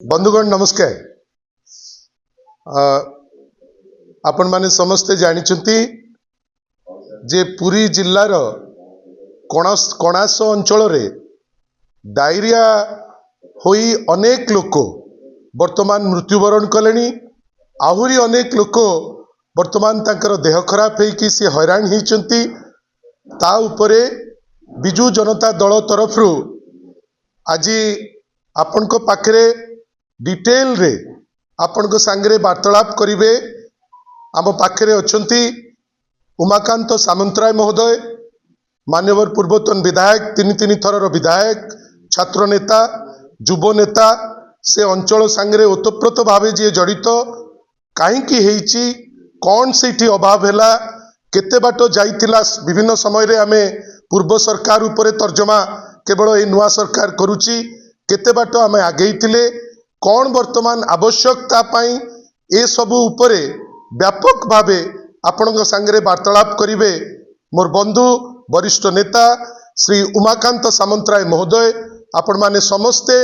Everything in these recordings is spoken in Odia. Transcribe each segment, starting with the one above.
बंधुगण नमस्कार। आपण माने समस्ते जानिछंती जे पुरी जिल्लार कणास अंचल रे डायरिया होई अनेक लोक वर्तमान मृत्युवरण कलेनी। आहुरी अनेक लोक वर्तमान तांकर देह खराब होईकि से हैरान होइचंती। ता उपरे बिजु जनता दल तरफ आज आपण को पाखरे डिटेल रे आपण को सांगरे वार्तालाप करिवे। आम पाखरे अछंती उमाकांत सामंतराय महोदय, मान्यवर पूर्वतन विधायक, तीन थरर विधायक, छात्र नेता, युव नेता, से अंचल सांगरे ओतप्रोत भावे जे जड़ित कहीं हेची कौन से अभाव हैला केते बाट जाइतिला विभिन्न समय रे आमे पूर्व सरकार उपरे तर्जमा केवल ए नुआ सरकार करूची केते बाट आमे आगेइतिले कौन वर्तमान आवश्यकता पाई ए सबु उपरे व्यापक भावे आपण सांगरे वार्तालाप करिवे मोर बंधु वरिष्ठ नेता श्री उमाकांत सामंतराय महोदय। आपण माने समस्ते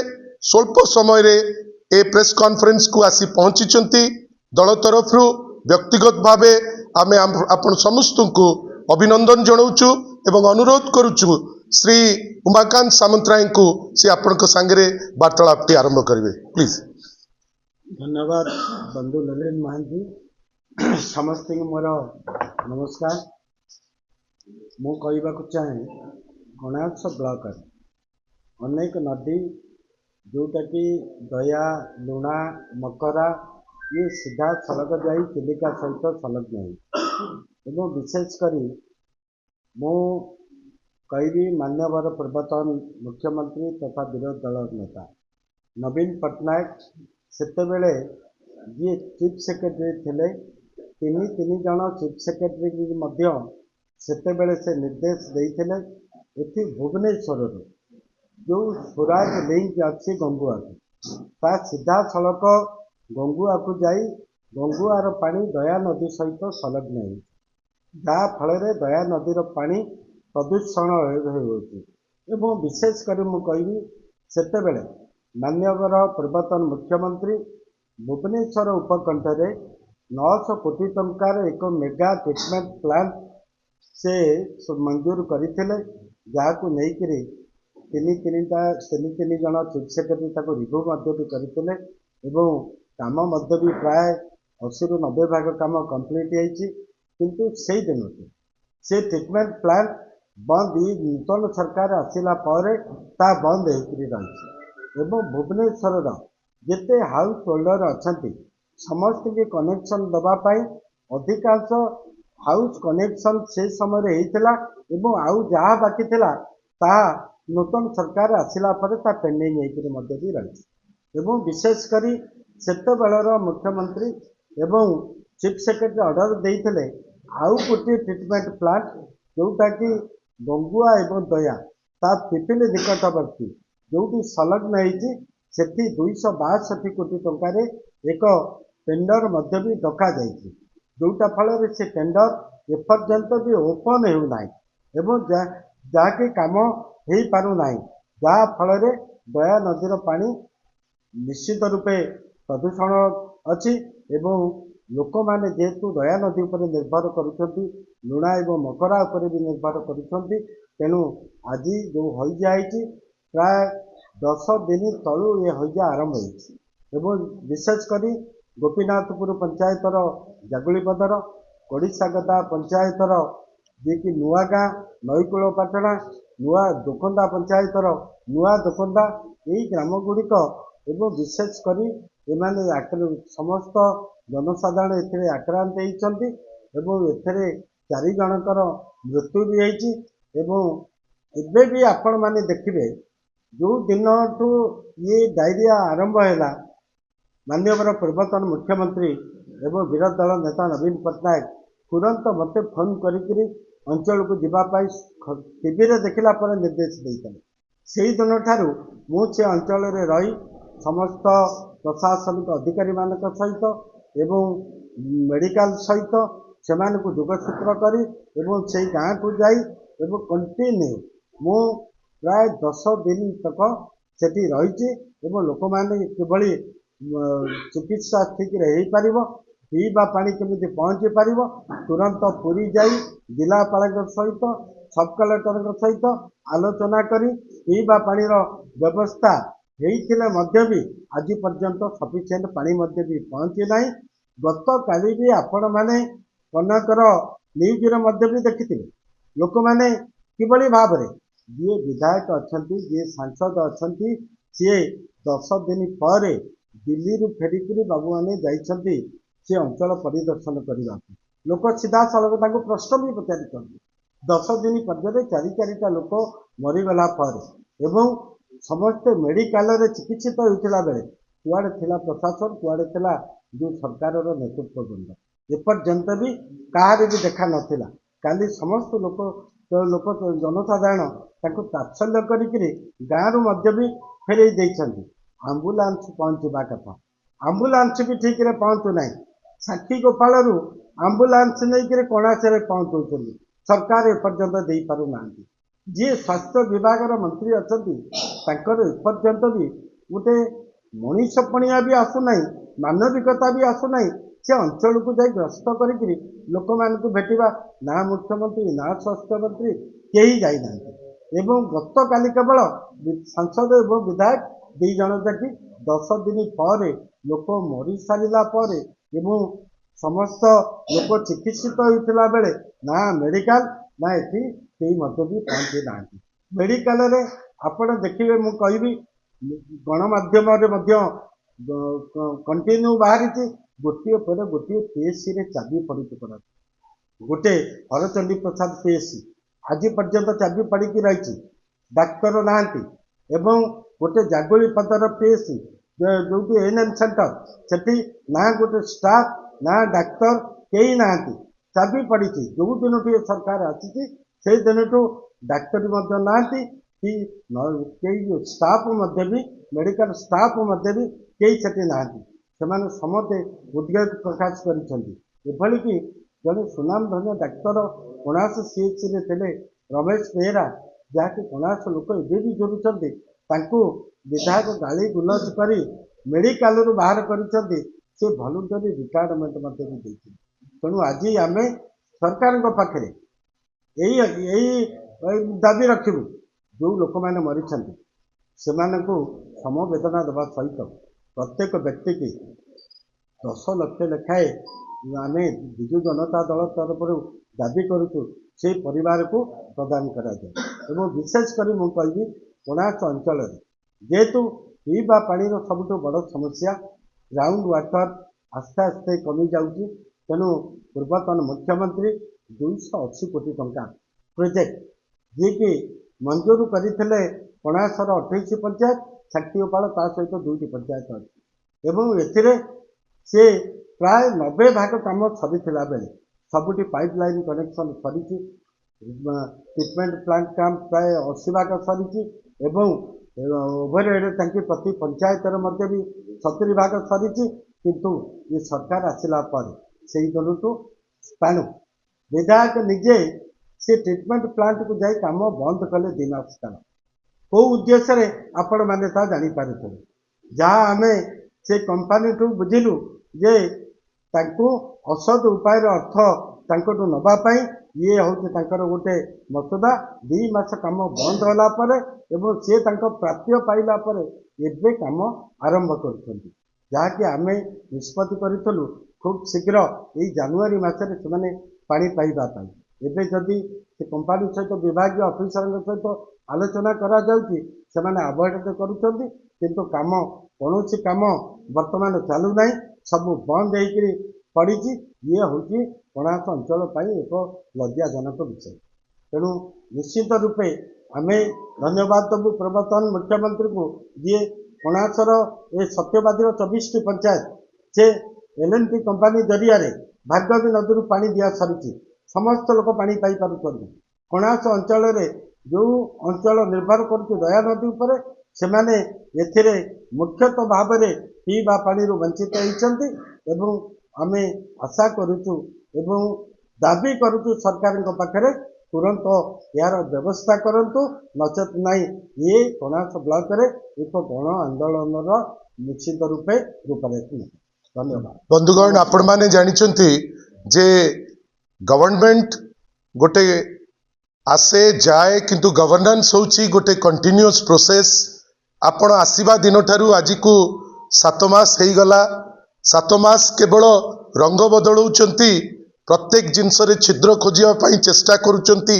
स्वल्प समय रे ए प्रेस कॉन्फ्रेंस को आसी पहुंची दल तरफ व्यक्तिगत भावे आमे आपण समस्त को अभिनंदन जनाऊचु एवं अनुरोध करुचु श्री उमाकांत सामंतराय को से आपण सांगरे वार्तालाप टी आरंभ करिवे प्लीज। धन्यवाद बंधु नलिन महांती। समस्त मोर नमस्कार। मु कहवा चाहे गणाक्ष ब्लॉक अनेक नदी जोटा कि दया लुणा मकरा ये सीधा सड़क जा चिलिका सहित संलग्न है। विशेषकर मु कहबी मान्यवर पूर्वतन मुख्यमंत्री तथा विरोधी दल नेता नवीन पट्टनायक सेतेबेले जी चीफ सेक्रेटरी थिले तीन जन चीफ सेक्रेटरी मध्य सेतेबेले से निर्देश देइथिले एथि भुवनेश्वर जो स्वराज लिंक अच्छी गंगुआ ता सीधा सड़क गंगुआ को जाई गंगुआर पानी दया नदी सहित संलग्न है जहाँ फल दया नदीर पानी प्रदूषण हो। विशेषकर मु कहबी सेतेबेले मान्यवर पूर्वतन मुख्यमंत्री भुवनेश्वर उपकंठरे 900 कोटी टंकार एक मेगा ट्रिटमेंट प्लांट से मंजूर करते जहाँ नहीं तीन जन चीफ सेक्रेटरी रिव्यू भी करते काम भी प्राय 80 ରୁ 90 भाग काम कंप्लीट किंतु से दिन से ट्रिटमेंट प्लांट बंद नूतन सरकार आसिला ता बंद होकर रही। भुवनेश्वर जिते हाउस होल्डर अच्छा समस्त के कनेक्शन दवापाई अधिकांश हाउस कनेक्शन से समय होता आउ जहाँ बाकी थिला ता नूतन सरकार आसिला ता पेंडिंग होकर भी रही। विशेषकर सेतेबेलर मुख्यमंत्री एवं चीफ सेक्रेटरी ऑर्डर देइथिले आउ गोटे ट्रिटमेंट प्लांट जोटा कि गंगुआ एवं दया ता पिपिली निकटवर्ती जोटी संलग्न होती 262 कोटी टंकार एक टेंडर मध्य भी डका जाइए जोटा फल से टेंडर एपर्यंत भी ओपन होना जहाँकि काम हो पारना जहाँ फल दया नदीर पानी निश्चित रूपे प्रदूषण अच्छी लोक माने जेहेतु दया नदी उपर निर्भर करुछंती लुणा एवं मकरा उपर भी निर्भर करुछंती तेणु आज जो हईजा प्राय 10 दिन तलू ये हईजा आरंभ हो। विशेषकर गोपीनाथपुर पंचायतर जागुलीपदर कोड़ीसागदा पंचायतर जी कि नुआ गाँ नईकूल पाटणा नुआ दोकंदा पंचायतर नुआ दोकंदा यही ग्राम गुड़िक विशेषकर एमाने समस्त जनसाधारण एथिरे आक्रांत होइछंती एथिरे 4 जनकर मृत्यु भी होइछि। एबे भी आपण माने देखिबे जो दिन ठू ये डायरिया आरंभ हैला माननीय पूर्वतन मुख्यमंत्री एवं विरोधी दल नेता नवीन पट्टनायक तुरंत मते फोन करी अंचल को जीवाई टीवी रे देखला पर निर्देश देते से दिन ठारू मु से अंचल रे रही समस्त प्रशासनिक अधिकारी मानक सहित एवं मेडिकल सहित से जोगसूत्र करी से गाँ को जाई कंटिन्यू मु प्राय 10 दिन तक सेठी रही ଏବଂ ଲୋକମାନେ କିଭଳି ଚିକିତ୍ସା ଠିକରେ ହେଇପାରିବ, ପିଇବା ପାଣି କେମିତି ପହଞ୍ଚି ପାରିବ, ତୁରନ୍ତ ପୁରୀ ଯାଇ ଜିଲ୍ଲାପାଳଙ୍କ ସହିତ ସବ୍ କଲେକ୍ଟରଙ୍କ ସହିତ ଆଲୋଚନା କରି ପିଇବା ପାଣିର ବ୍ୟବସ୍ଥା ହେଇଥିଲେ ମଧ୍ୟ ବି ଆଜି ପର୍ଯ୍ୟନ୍ତ ସଫିସିଏଣ୍ଟ ପାଣି ମଧ୍ୟ ବି ପହଞ୍ଚି ନାହିଁ। ଗତକାଲି ବି ଆପଣମାନେ କନକର ନ୍ୟୁଜରେ ମଧ୍ୟ ବି ଦେଖିଥିବେ ଲୋକମାନେ କିଭଳି ଭାବରେ ଯିଏ ବିଧାୟକ ଅଛନ୍ତି, ଯିଏ ସାଂସଦ ଅଛନ୍ତି, ସିଏ 10 ଦିନ ପରେ ଦିଲ୍ଲୀରୁ ଫେରିକିରି ବାବୁମାନେ ଯାଇଛନ୍ତି ସେ ଅଞ୍ଚଳ ପରିଦର୍ଶନ କରିବାକୁ। ଲୋକ ସିଧାସଳଖ ତାଙ୍କୁ ପ୍ରଶ୍ନ ବି ପଚାରିଛନ୍ତି। 10 ଦିନ ପର୍ଯ୍ୟନ୍ତ 4ଟା ଲୋକ ମରିଗଲା ପରେ ଏବଂ ସମସ୍ତେ ମେଡିକାଲରେ ଚିକିତ୍ସିତ ହେଉଥିଲା ବେଳେ କୁଆଡ଼େ ଥିଲା ପ୍ରଶାସନ, କୁଆଡ଼େ ଥିଲା ଯେଉଁ ସରକାରର ନେତୃତ୍ୱବୃନ୍ଦ? ଏପର୍ଯ୍ୟନ୍ତ ବି କାହାର ବି ଦେଖା ନଥିଲା। କାଲି ସମସ୍ତ ଲୋକ ଜନସାଧାରଣ ତାଙ୍କୁ ତାତ୍ସଲ୍ୟ କରିକିରି ଗାଁରୁ ମଧ୍ୟ ବି ଫେରେଇ ଦେଇଛନ୍ତି। ଆମ୍ବୁଲାନ୍ସ ପହଞ୍ଚିବା କଥା, ଆମ୍ବୁଲାନ୍ସ ବି ଠିକରେ ପହଞ୍ଚୁନାହିଁ। ସାକ୍ଷୀଗୋପାଳରୁ ଆମ୍ବୁଲାନ୍ସ ନେଇକିରି କଣାସରେ ପହଞ୍ଚଉଛନ୍ତି, ସରକାର ଏପର୍ଯ୍ୟନ୍ତ ଦେଇପାରୁନାହାନ୍ତି। ଯିଏ ସ୍ୱାସ୍ଥ୍ୟ ବିଭାଗର ମନ୍ତ୍ରୀ ଅଛନ୍ତି ତାଙ୍କର ଏପର୍ଯ୍ୟନ୍ତ ବି ଗୋଟେ ମଣିଷ ପଣିଆ ବି ଆସୁନାହିଁ, ମାନବିକତା ବି ଆସୁନାହିଁ। ସେ ଅଞ୍ଚଳକୁ ଯାଇ ଗ୍ରସ୍ତ କରିକିରି ଲୋକମାନଙ୍କୁ ଭେଟିବା, ନା ମୁଖ୍ୟମନ୍ତ୍ରୀ ନା ସ୍ୱାସ୍ଥ୍ୟମନ୍ତ୍ରୀ କେହି ଯାଇନାହାନ୍ତି। ଏବଂ ଗତକାଲି କେବଳ ସାଂସଦ ଏବଂ ବିଧାୟକ 2 ଜଣ ଯାକି 10 ଦିନ ପରେ ଲୋକ ମରିସାରିଲା ପରେ ଏବଂ ସମସ୍ତ ଲୋକ ଚିକିତ୍ସିତ ହେଉଥିଲା ବେଳେ ନା ମେଡିକାଲ ନା ଏଠି କେହି ମଧ୍ୟ ବି ପହଞ୍ଚି ନାହାନ୍ତି। ମେଡିକାଲରେ ଆପଣ ଦେଖିବେ, ମୁଁ କହିବି ଗଣମାଧ୍ୟମରେ ମଧ୍ୟ କଣ୍ଟିନ୍ୟୁ ବାହାରିଛି, ଗୋଟିଏ ପରେ ଗୋଟିଏ ପିଏସସିରେ ଚାବି ପଡ଼ିକି ପଡ଼ନ୍ତି। ଗୋଟେ ହରଚଣ୍ଡୀ ପ୍ରସାଦ ପିଏସସି ଆଜି ପର୍ଯ୍ୟନ୍ତ ଚାବି ପଡ଼ିକି ରହିଛି, ଡାକ୍ତର ନାହାନ୍ତି। ଏବଂ ଗୋଟେ ଜାଗୁଳିପଦର ପିଏସସି ଯେଉଁଠି ଏଏନଏମ୍ ସେଣ୍ଟର, ସେଠି ନା ଗୋଟେ ଷ୍ଟାଫ ନା ଡାକ୍ତର କେହି ନାହାନ୍ତି, ଚାବି ପଡ଼ିଛି। ଯେଉଁ ଦିନଠୁ ଏ ସରକାର ଆସିଛି ସେଇ ଦିନଠୁ ଡାକ୍ତରୀ ମଧ୍ୟ ନାହାନ୍ତି କି କେହି ଷ୍ଟାଫ ମଧ୍ୟ ବି ମେଡିକାଲ ଷ୍ଟାଫ ମଧ୍ୟ ବି କେହି ସେଠି ନାହାନ୍ତି। ସେମାନେ ସମସ୍ତେ ଉଦ୍ବେଗ ପ୍ରକାଶ କରିଛନ୍ତି। ଏଭଳିକି ଜଣେ ସୁନାମଧନ୍ୟ ଡାକ୍ତର କଣାସ ସିଏଚସିରେ ଥିଲେ ରମେଶ ବେହେରା, ଯାହାକି କଣାସ ଲୋକ ଏବେ ବି ଜୁରୁଛନ୍ତି, ତାଙ୍କୁ ବିଧାୟକ ଗାଳି ଗୁଲଜ କରି ମେଡିକାଲରୁ ବାହାର କରିଛନ୍ତି। ସେ ଭଲୁଣ୍ଟାରୀ ରିଟାୟାରମେଣ୍ଟ ମଧ୍ୟ ବି ଦେଇଥିଲେ। ତେଣୁ ଆଜି ଆମେ ସରକାରଙ୍କ ପାଖରେ ଏଇ ଦାବି ରଖିବୁ, ଯେଉଁ ଲୋକମାନେ ମରିଛନ୍ତି ସେମାନଙ୍କୁ ସମବେଦନା ଦେବା ସହିତ ପ୍ରତ୍ୟେକ ବ୍ୟକ୍ତିକି 10 ଲକ୍ଷ ଲେଖାଏଁ ଆମେ ବିଜୁ ଜନତା ଦଳ ତରଫରୁ ଦାବି କରୁଛୁ ସେ ପରିବାରକୁ ପ୍ରଦାନ କରାଯାଏ। ଏବଂ ବିଶେଷ କରି ମୁଁ କହିବି କୋଣାର୍କ ଅଞ୍ଚଳରେ ଯେହେତୁ ପିଇବା ପାଣିର ସବୁଠୁ ବଡ଼ ସମସ୍ୟା, ଗ୍ରାଉଣ୍ଡ ୱାଟର ଆସ୍ତେ ଆସ୍ତେ କମି ଯାଉଛି। ତେଣୁ ପୂର୍ବତନ ମୁଖ୍ୟମନ୍ତ୍ରୀ 280 କୋଟି ଟଙ୍କା ପ୍ରୋଜେକ୍ଟ ଯିଏକି ମଞ୍ଜୁର କରିଥିଲେ କୋଣାର୍କର 28 ପଞ୍ଚାୟତ, ସାକ୍ଷୀଗୋପାଳ ତା ସହିତ 2ଟି ପଞ୍ଚାୟତ ଅଛି ଏବଂ ଏଥିରେ ସେ ପ୍ରାୟ 90 ଭାଗ କାମ ସରିଥିଲା ବେଳେ ସବୁଠି ପାଇପ୍ ଲାଇନ୍ କନେକ୍ସନ ସରିଛି। ଟ୍ରିଟମେଣ୍ଟ ପ୍ଲାଣ୍ଟ କାମ ପ୍ରାୟ 80 ଭାଗ ସରିଛି ଏବଂ ଓଭରହେଡ୍ ଟାଙ୍କି ପ୍ରତି ପଞ୍ଚାୟତରେ ମଧ୍ୟ ବି 70 ଭାଗ ସରିଛି। କିନ୍ତୁ ଏ ସରକାର ଆସିଲା ପରେ ସେଇ ଦିନଠୁ ସ୍ଥାଣୁ ବିଧାୟକ ନିଜେ ସେ ଟ୍ରିଟମେଣ୍ଟ ପ୍ଲାଣ୍ଟକୁ ଯାଇ କାମ ବନ୍ଦ କଲେ 2 ମାସ କାଳ। କେଉଁ ଉଦ୍ଦେଶ୍ୟରେ ଆପଣମାନେ ତା ଜାଣିପାରୁଥିବେ। ଯାହା ଆମେ ସେ କମ୍ପାନୀଠୁ ବୁଝିଲୁ ଯେ ତାଙ୍କୁ ଅସଦ ଉପାୟରେ ଅର୍ଥ ତାଙ୍କଠୁ ନେବା ପାଇଁ ଇଏ ହେଉଛି ତାଙ୍କର ଗୋଟେ ମସୁଦା। 2 ମାସ କାମ ବନ୍ଦ ହେଲା ପରେ ଏବଂ ସେ ତାଙ୍କ ପ୍ରାପ୍ୟ ପାଇଲା ପରେ ଏବେ କାମ ଆରମ୍ଭ କରୁଛନ୍ତି, ଯାହାକି ଆମେ ନିଷ୍ପତ୍ତି କରିଥିଲୁ ଖୁବ୍ ଶୀଘ୍ର ଏଇ ଜାନୁଆରୀ ମାସରେ ସେମାନେ ପାଣି ପାଇବା ପାଇଁ। ଏବେ ଯଦି ସେ କମ୍ପାନୀ ସହିତ ବିଭାଗୀୟ ଅଫିସରଙ୍କ ସହିତ ଆଲୋଚନା କରାଯାଉଛି, ସେମାନେ ଆଭଏଡ୍ କରୁଛନ୍ତି, କିନ୍ତୁ କୌଣସି କାମ ବର୍ତ୍ତମାନ ଚାଲୁନାହିଁ, ସବୁ ବନ୍ଦ ହେଇକିରି ପଡ଼ିଛି। ଇଏ ହେଉଛି କୋଣାର୍କ ଅଞ୍ଚଳ ପାଇଁ ଏକ ଲଜ୍ଜାଜନକ ବିଷୟ। ତେଣୁ ନିଶ୍ଚିତ ରୂପେ ଆମେ ଧନ୍ୟବାଦ ଦେବୁ ପୂର୍ବତନ ମୁଖ୍ୟମନ୍ତ୍ରୀଙ୍କୁ, ଯିଏ କୋଣାର୍କର ଏ ସତ୍ୟବାଦୀର 24ଟି ପଞ୍ଚାୟତ ସେ L&T କମ୍ପାନୀ ଜରିଆରେ ଭାର୍ଗବୀ ନଦୀରୁ ପାଣି ଦିଆ ସରିଛି, ସମସ୍ତ ଲୋକ ପାଣି ପାଇପାରୁଛନ୍ତି। କୋଣାର୍କ ଅଞ୍ଚଳରେ ଯେଉଁ ଅଞ୍ଚଳ ନିର୍ଭର କରୁଛି ଦୟାନଦୀ ଉପରେ, ସେମାନେ ଏଥିରେ ମୁଖ୍ୟତଃ ଭାବରେ ପିଇବା ପାଣିରୁ ବଞ୍ଚିତ ହୋଇଛନ୍ତି ଏବଂ ଆମେ ଆଶା କରୁଛୁ ଏବଂ ଦାବି କରୁଛୁ ସରକାରଙ୍କ ପାଖରେ ତୁରନ୍ତ ଏହାର ବ୍ୟବସ୍ଥା କରନ୍ତୁ, ନଚେତ୍ ନାହିଁ ଏ କୋଣାର୍କ ବ୍ଲକରେ ଏକ ଗଣ ଆନ୍ଦୋଳନର ନିଶ୍ଚିତ ରୂପେ ରୂପରେଖ ନେବ। ଧନ୍ୟବାଦ। ବନ୍ଧୁଗଣ, ଆପଣମାନେ ଜାଣିଛନ୍ତି ଯେ ଗଭର୍ଣ୍ଣମେଣ୍ଟ ଗୋଟେ ଆସେ ଯାଏ, କିନ୍ତୁ ଗଭର୍ଣ୍ଣାନ୍ସ ହେଉଛି ଗୋଟେ କଣ୍ଟିନ୍ୟୁଅସ୍ ପ୍ରୋସେସ୍। ଆପଣ ଆସିବା ଦିନଠାରୁ ଆଜିକୁ 7 ମାସ ହେଇଗଲା। 7 ମାସ କେବଳ ରଙ୍ଗ ବଦଳଉଛନ୍ତି, ପ୍ରତ୍ୟେକ ଜିନିଷରେ ଛିଦ୍ର ଖୋଜିବା ପାଇଁ ଚେଷ୍ଟା କରୁଛନ୍ତି,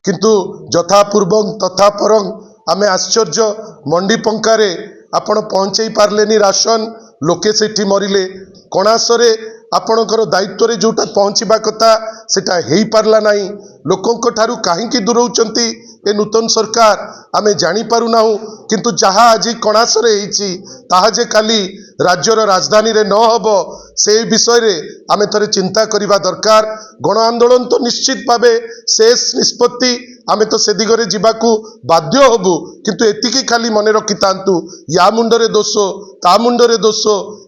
କିନ୍ତୁ ଯଥା ପୂର୍ବଂ ତଥା ପରଂ। ଆମେ ଆଶ୍ଚର୍ଯ୍ୟ, ମଣ୍ଡି ପଙ୍କାରେ ଆପଣ ପହଞ୍ଚେଇ ପାରିଲେନି ରାସନ, ଲୋକେ ସେଠି ମରିଲେ। କଣାସରେ ଆପଣଙ୍କର ଦାୟିତ୍ୱରେ ଯୋଉଟା ପହଞ୍ଚିବା କଥା ସେଟା ହେଇପାରିଲା ନାହିଁ। ଲୋକଙ୍କ ଠାରୁ କାହିଁକି ଦୂରଉଛନ୍ତି ଏ ନୂତନ ସରକାର ଆମେ ଜାଣିପାରୁନାହୁଁ। କିନ୍ତୁ ଯାହା ଆଜି କଣାସରେ ହେଇଛି ତାହା ଯେ କାଲି ରାଜ୍ୟର ରାଜଧାନୀରେ ନ ହେବ ସେ ବିଷୟରେ ଆମେ ଥରେ ଚିନ୍ତା କରିବା ଦରକାର। ଗଣ ଆନ୍ଦୋଳନ ତ ନିଶ୍ଚିତ ଭାବେ ଶେଷ ନିଷ୍ପତ୍ତି, ଆମେ ତ ସେ ଦିଗରେ ଯିବାକୁ ବାଧ୍ୟ ହବୁ, କିନ୍ତୁ ଏତିକି ଖାଲି ମନେ ରଖିଥାନ୍ତୁ, ୟା ମୁଣ୍ଡରେ ଦୋଷ ତା ମୁଣ୍ଡରେ ଦୋଷ,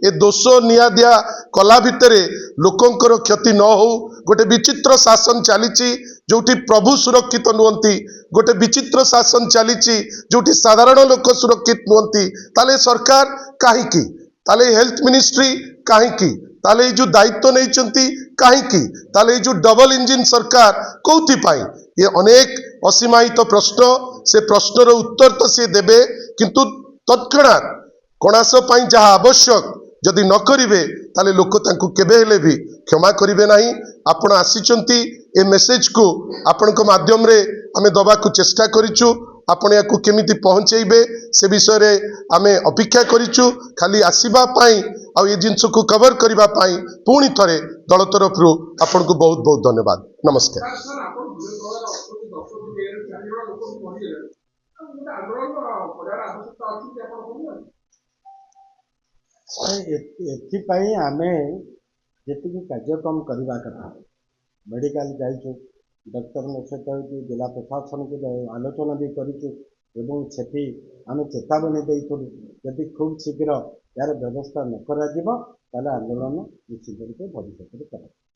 ଏ ଦୋଷ ନିଆଦିଆ କଲା ଭିତରେ ଲୋକଙ୍କର କ୍ଷତି ନ ହଉ। ଗୋଟେ ବିଚିତ୍ର ଶାସନ ଚାଲିଛି ଯୋଉଠି ପ୍ରଭୁ ସୁରକ୍ଷିତ ନୁହନ୍ତି, ଗୋଟେ ବିଚିତ୍ର ଶାସନ ଚାଲିଛି ଯୋଉଠି ସାଧାରଣ ଲୋକ ସୁରକ୍ଷିତ ନୁହନ୍ତି। ତାହେଲେ ସରକାର କାହିଁକି? ତାହେଲେ ହେଲ୍ଥ ମିନିଷ୍ଟ୍ରି କାହିଁକି? ତାହେଲେ ଏଇ ଯୋଉ ଦାୟିତ୍ୱ ନେଇଛନ୍ତି କାହିଁକି? ତାହେଲେ ଏଇ ଯୋଉ ଡବଲ ଇଞ୍ଜିନ ସରକାର କୋଉଥିପାଇଁ? ଏ ଅନେକ ଅସୀମାୟିତ ପ୍ରଶ୍ନ। ସେ ପ୍ରଶ୍ନର ଉତ୍ତର ତ ସିଏ ଦେବେ, କିନ୍ତୁ ତତ୍କ୍ଷଣାତ୍ କଣାସ ପାଇଁ ଯାହା ଆବଶ୍ୟକ ଯଦି ନ କରିବେ ତାହେଲେ ଲୋକ ତାଙ୍କୁ କେବେ ହେଲେ ବି କ୍ଷମା କରିବେ ନାହିଁ। ଆପଣ ଆସିଛନ୍ତି, ଏ ମେସେଜକୁ ଆପଣଙ୍କ ମାଧ୍ୟମରେ ଆମେ ଦବାକୁ ଚେଷ୍ଟା କରିଛୁ। ଆପଣ ୟାକୁ କେମିତି ପହଞ୍ଚେଇବେ ସେ ବିଷୟରେ ଆମେ ଅପେକ୍ଷା କରିଛୁ। ଖାଲି ଆସିବା ପାଇଁ ଆଉ ଏ ଜିନିଷକୁ କଭର କରିବା ପାଇଁ ପୁଣି ଥରେ ଦଳ ତରଫରୁ ଆପଣଙ୍କୁ ବହୁତ ବହୁତ ଧନ୍ୟବାଦ। ନମସ୍କାର। ଏଥିପାଇଁ ଆମେ ଯେତିକି କାର୍ଯ୍ୟକ୍ରମ କରିବା କଥା, ମେଡ଼ିକାଲ ଯାଇଛୁ, ଡକ୍ଟରଙ୍କ ସହିତ ହେଇଛୁ, ଜିଲ୍ଲା ପ୍ରଶାସନକୁ ଆଲୋଚନା ବି କରିଛୁ ଏବଂ ସେଠି ଆମେ ଚେତାବନୀ ଦେଇଥିଲୁ ଯଦି ଖୁବ୍ ଶୀଘ୍ର ଏହାର ବ୍ୟବସ୍ଥା ନ କରାଯିବ ତାହେଲେ ଆନ୍ଦୋଳନ ନିଶ୍ଚିତ ରୂପେ ଭବିଷ୍ୟତରେ କରାଯିବ।